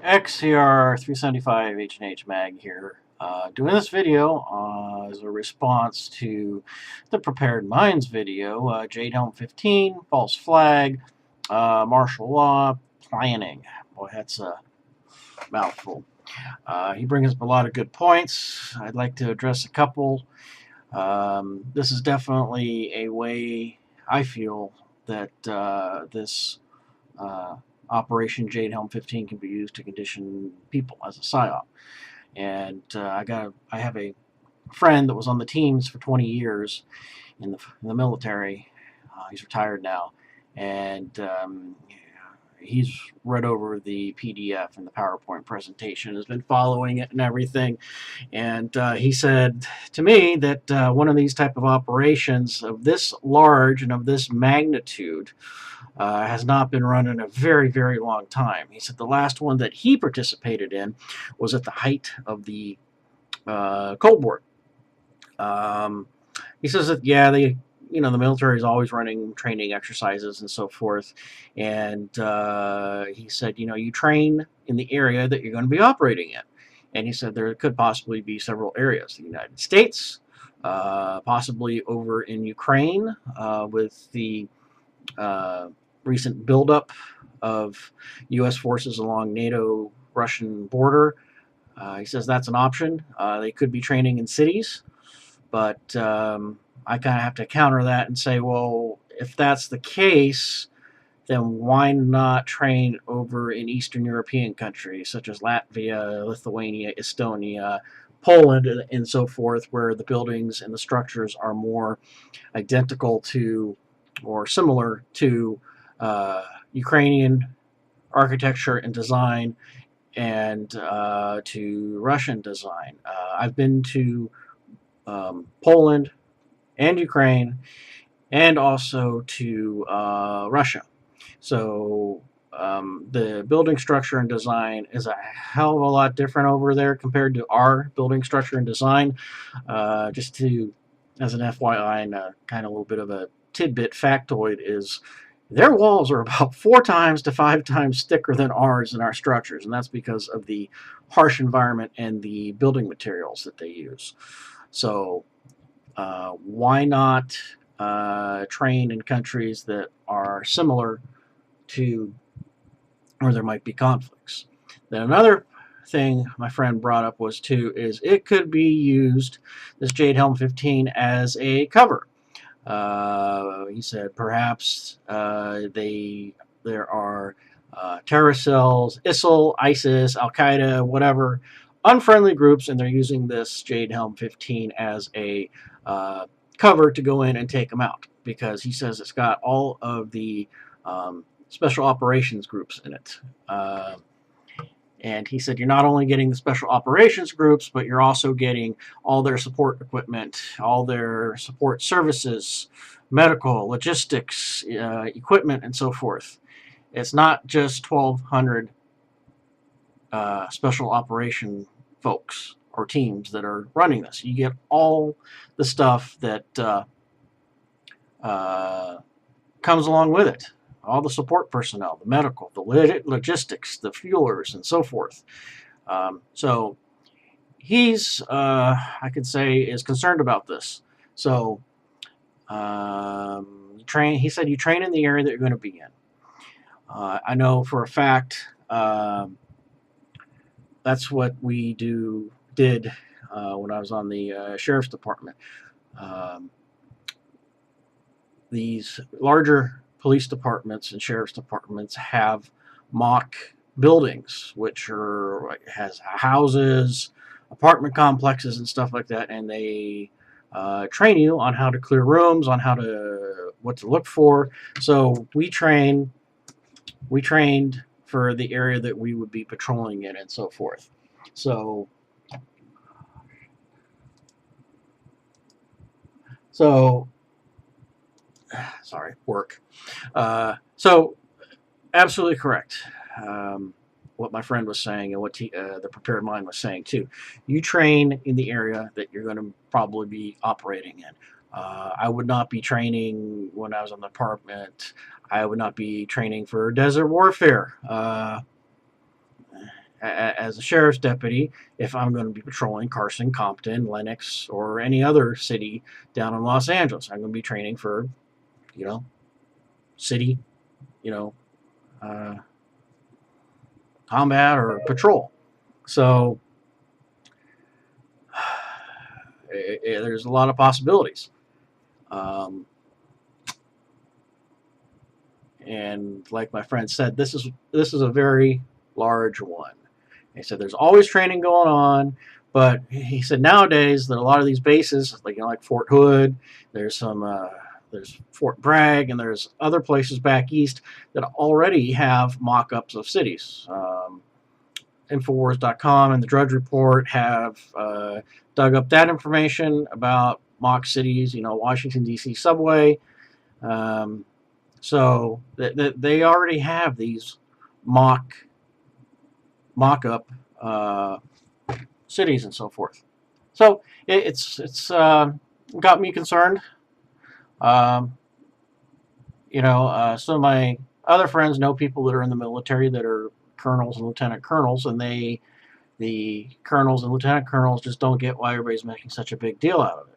XCR 375 H&H Mag here. Doing this video as a response to the Prepared Minds video, Jade Helm 15, false flag, martial law, planning. Boy, that's a mouthful. He brings up a lot of good points. I'd like to address a couple. This is definitely a way I feel that this Operation Jade Helm 15 can be used to condition people as a psyop. And I have a friend that was on the teams for 20 years in the military. He's retired now, and he's read over the PDF and the PowerPoint presentation, has been following it and everything. And he said to me that one of these type of operations of this large and of this magnitude has not been run in a very, very long time. He said the last one that he participated in was at the height of the Cold War. He says that, yeah, the military is always running training exercises and so forth. And he said, you train in the area that you're going to be operating in. And he said there could possibly be several areas. The United States, possibly over in Ukraine with the recent buildup of U.S. forces along NATO-Russian border. He says that's an option. They could be training in cities, but I kind of have to counter that and say, well, if that's the case, then why not train over in Eastern European countries such as Latvia, Lithuania, Estonia, Poland, and so forth, where the buildings and the structures are more identical to or similar to Ukrainian architecture and design and to Russian design. I've been to Poland and Ukraine and also to Russia. So the building structure and design is a hell of a lot different over there compared to our building structure and design. Just to, as an FYI and kind of a little bit of a tidbit factoid is their walls are about 4 times to 5 times thicker than ours in our structures, and that's because of the harsh environment and the building materials that they use. So why not train in countries that are similar to where there might be conflicts? Then another thing my friend brought up was too is it could be used, this Jade Helm 15, as a cover. He said perhaps there are terrorist cells, ISIL, ISIS, Al Qaeda, whatever, unfriendly groups, and they're using this Jade Helm 15 as a cover to go in and take them out, because he says it's got all of the special operations groups in it. And he said you're not only getting the special operations groups, but you're also getting all their support equipment, all their support services, medical, logistics, equipment, and so forth. It's not just 1,200 special operation folks or teams that are running this. You get all the stuff that comes along with it. All the support personnel, the medical, the logistics, the fuelers, and so forth. So he's, I could say, is concerned about this. So he said you train in the area that you're going to be in. I know for a fact that's what we did when I was on the sheriff's department. These larger police departments and sheriff's departments have mock buildings, which has houses, apartment complexes, and stuff like that, and they train you on how to clear rooms, on what to look for. So we trained for the area that we would be patrolling in, and so forth. So sorry, work. So absolutely correct. What my friend was saying and what the Prepared Mind was saying too. You train in the area that you're going to probably be operating in. I would not be training when I was on the department. I would not be training for desert warfare. as a sheriff's deputy, if I'm going to be patrolling Carson, Compton, Lenox, or any other city down in Los Angeles. I'm going to be training for, you know, city, you know, uh, combat or patrol. So there's a lot of possibilities. Um, and like my friend said, this is a very large one. He said there's always training going on, but he said nowadays that a lot of these bases, like like Fort Hood, there's there's Fort Bragg, and there's other places back east that already have mock-ups of cities. Infowars.com and the Drudge Report have dug up that information about mock cities. Washington D.C. subway. So they already have these mock-up cities and so forth. So it's got me concerned. Um, some of my other friends know people that are in the military that are colonels and lieutenant colonels, and the colonels and lieutenant colonels just don't get why everybody's making such a big deal out of it.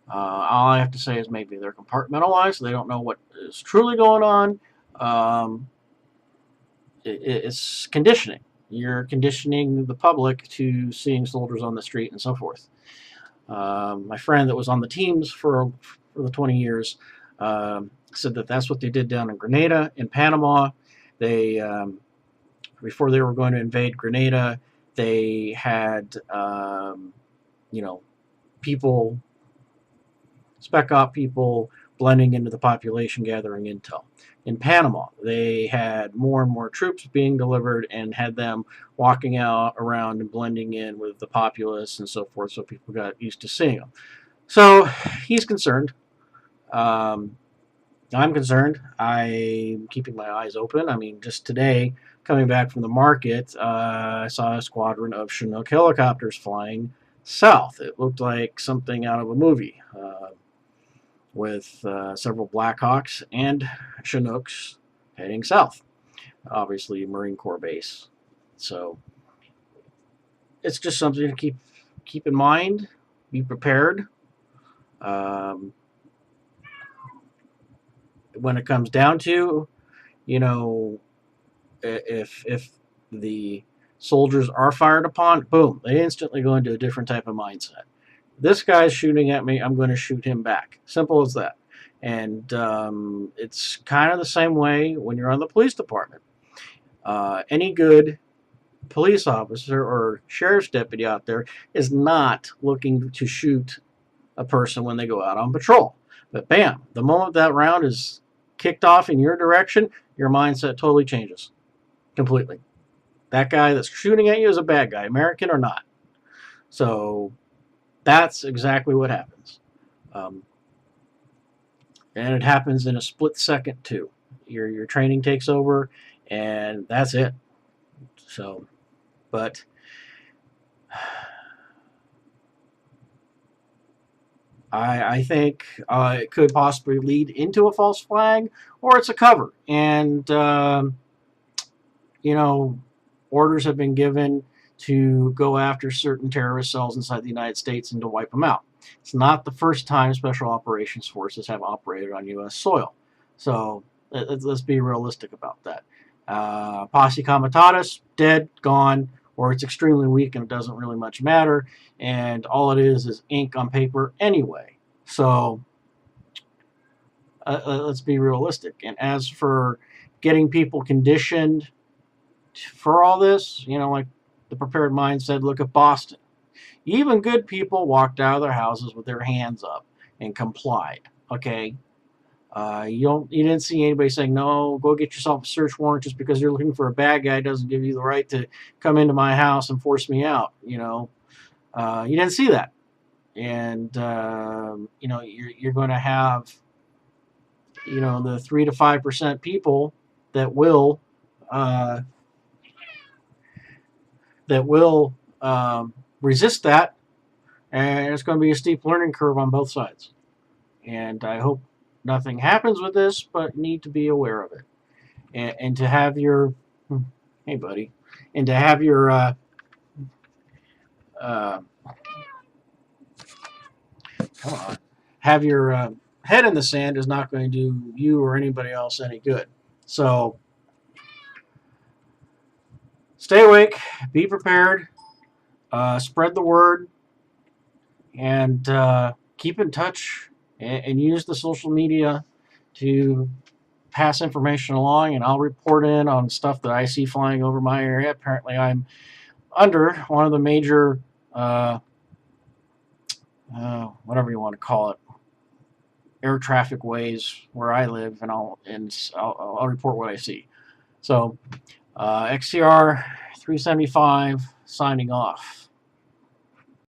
All I have to say is maybe they're compartmentalized. They don't know what is truly going on. It's conditioning. You're conditioning the public to seeing soldiers on the street and so forth. My friend that was on the teams for the 20 years said that that's what they did down in Grenada, in Panama. They before they were going to invade Grenada, they had people, spec op people blending into the population, gathering intel. In Panama, they had more and more troops being delivered and had them walking out around and blending in with the populace and so forth, so people got used to seeing them. So he's concerned. I'm concerned. I'm keeping my eyes open. I mean, just today, coming back from the market, I saw a squadron of Chinook helicopters flying south. It looked like something out of a movie, with several Blackhawks and Chinooks heading south. Obviously, Marine Corps base. So it's just something to keep in mind. Be prepared. When it comes down to, if the soldiers are fired upon, boom, they instantly go into a different type of mindset. This guy's shooting at me, I'm going to shoot him back. Simple as that. And it's kind of the same way when you're on the police department. Any good police officer or sheriff's deputy out there is not looking to shoot a person when they go out on patrol. But bam, the moment that round is kicked off in your direction, your mindset totally changes. Completely. That guy that's shooting at you is a bad guy, American or not. So that's exactly what happens. And it happens in a split second too. Your training takes over, and that's it. So, but I think it could possibly lead into a false flag, or it's a cover. And, orders have been given to go after certain terrorist cells inside the United States and to wipe them out. It's not the first time Special Operations Forces have operated on U.S. soil. So let's be realistic about that. Posse Comitatus, dead, gone, or it's extremely weak and it doesn't really much matter. And all it is ink on paper anyway. So let's be realistic. And as for getting people conditioned for all this, like the Prepared Mind said, look at Boston. Even good people walked out of their houses with their hands up and complied. Okay, you didn't see anybody saying, no, go get yourself a search warrant just because you're looking for a bad guy doesn't give you the right to come into my house and force me out. You didn't see that. And you're going to have the 3 to 5% people that will resist that, and it's going to be a steep learning curve on both sides. And I hope nothing happens with this, but need to be aware of it, and to have your Hey, buddy. And to have your uh, come on, have your head in the sand is not going to do you or anybody else any good. So stay awake, be prepared, spread the word, and keep in touch, and use the social media to pass information along. And I'll report in on stuff that I see flying over my area. Apparently, I'm under one of the major, whatever you want to call it, air traffic ways where I live, and I'll report what I see. So, XCR 375 signing off.